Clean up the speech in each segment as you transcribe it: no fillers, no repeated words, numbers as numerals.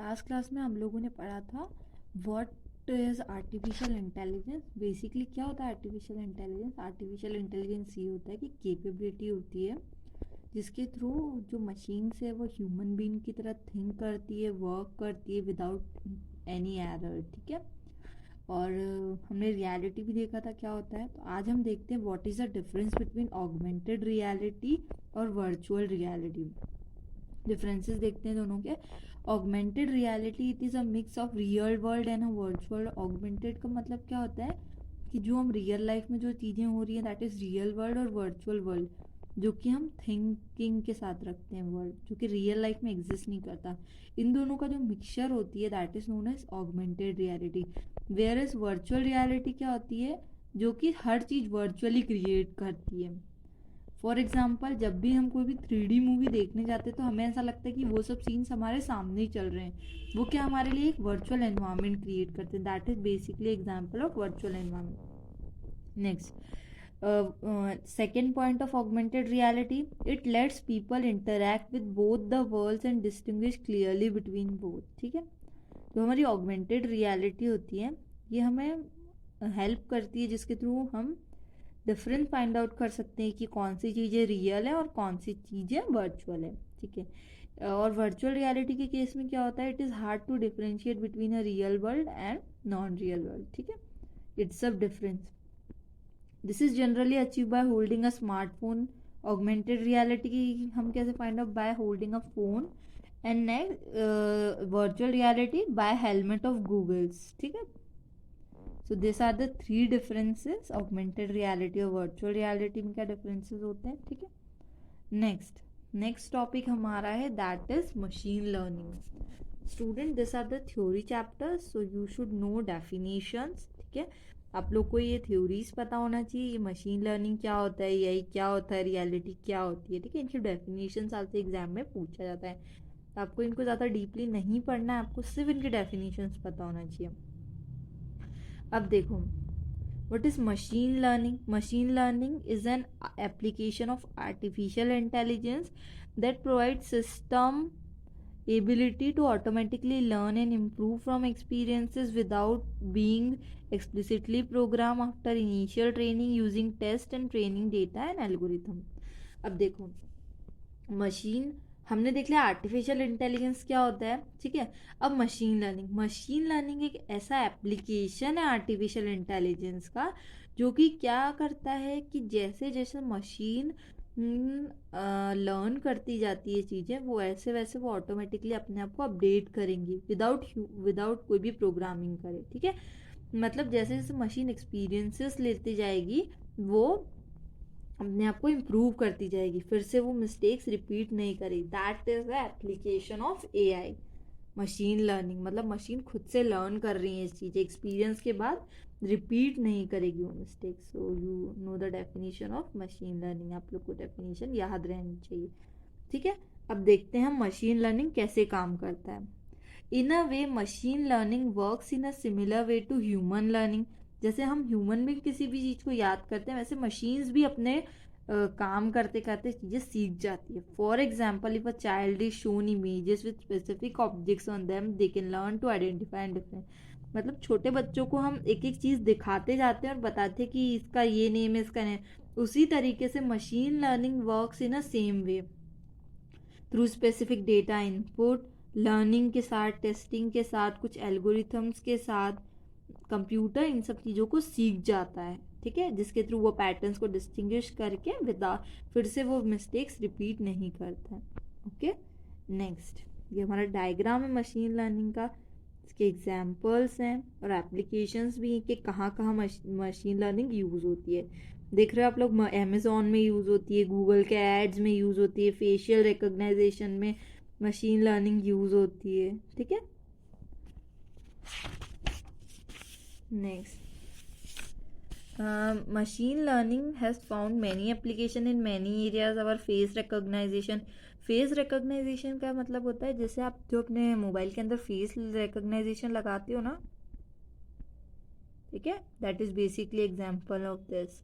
Last class में हम लोगों ने पढ़ा था what is artificial intelligence. Basically क्या होता है आर्टिफिशियल इंटेलिजेंस? आर्टिफिशियल इंटेलिजेंस ये होता है कि कैपेबिलिटी होती है जिसके थ्रू जो मशीन्स है वो ह्यूमन बीइंग की तरह थिंक करती है, वर्क करती है विदाउट एनी एरर। ठीक है। और हमने रियलिटी भी देखा था क्या होता है। तो आज हम देखते हैं what is the difference between augmented reality और वर्चुअल रियलिटी। डिफरेंसेस देखते हैं दोनों के। Augmented reality it is a mix of real world and a virtual. Augmented का मतलब क्या होता है कि जो हम रियल लाइफ में जो चीज़ें हो रही हैं दैट इज़ रियल वर्ल्ड, और वर्चुअल वर्ल्ड जो कि हम थिंकिंग के साथ रखते हैं वर्ल्ड, जो कि रियल लाइफ में एग्जिस्ट नहीं करता। इन दोनों का जो मिक्सचर होती है that is known as augmented reality. Where is virtual reality क्या होती है? जो कि हर चीज़ वर्चुअली क्रिएट करती है। फॉर एग्जाम्पल जब भी हम कोई भी 3D मूवी देखने जाते हैं तो हमें ऐसा लगता है कि वो सब सीन्स हमारे सामने ही चल रहे हैं। वो क्या हमारे लिए एक वर्चुअल एनवायरनमेंट क्रिएट करते हैं। That is basically example of virtual environment. Next, second point of augmented reality, it lets people interact with both the worlds and distinguish clearly between both। ठीक है। जो हमारी augmented reality होती है ये हमें हेल्प करती है जिसके थ्रू हम डिफरेंस फाइंड आउट कर सकते हैं कि कौन सी चीज़ें रियल है और कौन सी चीज़ें वर्चुअल है। ठीक है। और वर्चुअल रियलिटी के केस में क्या होता है, it is hard to differentiate between a real world and non real world. ठीक है। It's a difference. This is generally achieve by holding a smartphone. Augmented reality की हम कैसे find out? By holding a phone. And next virtual reality by helmet of goggles. ठीक है। So this are the 3 differences. Augmented reality और virtual reality में क्या differences होते हैं। ठीक है। नेक्स्ट टॉपिक हमारा है that is machine learning. Student this are the theory chapters, so you should know definitions. ठीक है। आप लोग को ये थ्योरीज पता होना चाहिए, ये मशीन लर्निंग क्या होता है, यही क्या होता है, रियलिटी क्या होती है। ठीक है। इनकी डेफिनेशन आपसे एग्जाम में पूछा जाता है। तो आपको इनको ज़्यादा डीपली नहीं पढ़ना है, आपको सिर्फ इनकी डेफिनेशंस पता होना चाहिए। अब देखो, what is machine learning? Machine learning is an application of artificial intelligence that provides system ability to automatically learn and improve from experiences without being explicitly programmed after initial training using test and training data and algorithm। अब देखो, machine हमने देख लिया artificial intelligence क्या होता है। ठीक है। अब मशीन लर्निंग एक ऐसा एप्लीकेशन है आर्टिफिशियल इंटेलिजेंस का जो कि क्या करता है कि जैसे जैसे मशीन लर्न करती जाती है चीज़ें, वो ऐसे वैसे वो ऑटोमेटिकली अपने आप को अपडेट करेंगी विदाउट कोई भी प्रोग्रामिंग करे। ठीक है। मतलब जैसे जैसे मशीन एक्सपीरियंसेस लेती जाएगी वो अपने आप को इम्प्रूव करती जाएगी, फिर से वो मिस्टेक्स रिपीट नहीं करेगी। That is the application of AI। Machine learning मतलब मशीन खुद से लर्न कर रही है इस चीज़, एक्सपीरियंस के बाद रिपीट नहीं करेगी वो mistakes. So you know the definition of machine learning. आप लोग को डेफिनेशन याद रहनी चाहिए। ठीक है। अब देखते हैं हम मशीन लर्निंग कैसे काम करता है। In a way machine learning works in a similar way to human learning. जैसे हम ह्यूमन भी किसी भी चीज़ को याद करते हैं वैसे मशीन्स भी अपने काम करते करते चीज़ें सीख जाती है। For example if a child is shown images with specific objects on them they can learn to identify and different. मतलब छोटे बच्चों को हम एक एक चीज़ दिखाते जाते हैं और बताते हैं कि इसका ये नेम है, इसका नेम। उसी तरीके से machine learning works in a same way through specific data input, learning के साथ, टेस्टिंग के साथ, कुछ एल्गोरिथम्स के साथ कंप्यूटर इन सब चीज़ों को सीख जाता है। ठीक है। जिसके थ्रू वो पैटर्न्स को डिस्टिंग्विश करके फिर से वो मिस्टेक्स रिपीट नहीं करता है। ओके। नेक्स्ट, ये हमारा डायग्राम है मशीन लर्निंग का। इसके एग्जाम्पल्स हैं और एप्लीकेशंस भी हैं कि कहाँ कहाँ मशीन लर्निंग यूज़ होती है। देख रहे हो आप लोग, अमेजोन में यूज़ होती है, गूगल के एड्स में यूज़ होती है, फेशियल रिकॉग्नाइजेशन में मशीन लर्निंग यूज़ होती है। ठीक है। Next, machine learning has found many application in many areas। our face recognition का मतलब होता है जैसे आप जो अपने मोबाइल के अंदर फेस रिकॉग्नाइजेशन लगाते हो ना, ठीक है, that is basically example of this.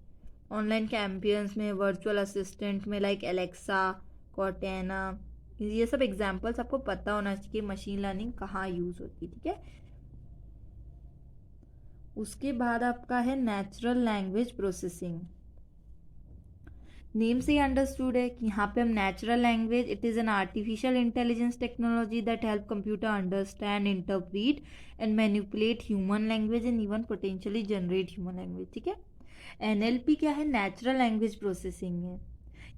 Online campaigns में, वर्चुअल असिस्टेंट में लाइक एलेक्सा, कॉर्टेना, ये सब एग्जाम्पल्स आपको पता होना चाहिए मशीन लर्निंग कहाँ यूज होती है, ठीक है। उसके बाद आपका है नेचुरल लैंग्वेज प्रोसेसिंग। नेम से ही अंडरस्टूड है कि यहाँ पे हम natural language, it is an artificial intelligence technology that help computer understand, interpret and manipulate human language and even potentially generate human language, ठीक है। एनएलपी क्या है? नेचुरल लैंग्वेज प्रोसेसिंग है।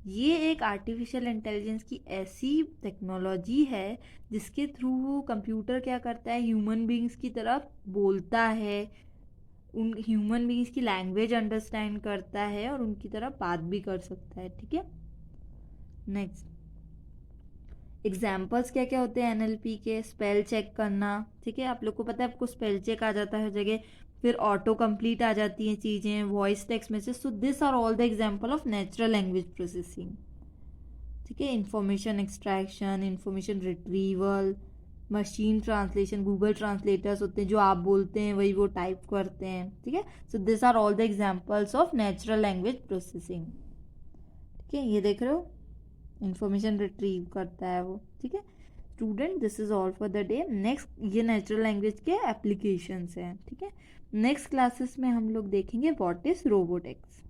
ये एक आर्टिफिशियल इंटेलिजेंस की ऐसी टेक्नोलॉजी है जिसके थ्रू कंप्यूटर क्या करता है, ह्यूमन बींग्स की तरफ बोलता है, उन ह्यूमन बींग्स की लैंग्वेज अंडरस्टैंड करता है और उनकी तरफ बात भी कर सकता है, ठीक है। नेक्स्ट एग्जाम्पल्स क्या क्या होते हैं एनएलपी के? स्पेल चेक करना, ठीक है, आप लोग को पता है, आपको स्पेल चेक आ जाता है हर जगह, फिर ऑटो कंप्लीट आ जाती हैं चीज़ें, voice text message. So this are all the example of natural language processing, ठीक है। Information extraction, information retrieval, machine translation, Google translators होते हैं, जो आप बोलते हैं वही वो टाइप करते हैं, ठीक है। So this are all the examples of natural language processing, ठीक है। ये देख रहे हो, इंफॉर्मेशन रिट्रीव करता है वो, ठीक है। Student, this is all for the day. Next, ये नेचुरल लैंग्वेज के एप्लीकेशंस हैं, ठीक है। नेक्स्ट क्लासेस में हम लोग देखेंगे व्हाट इज रोबोटिक्स।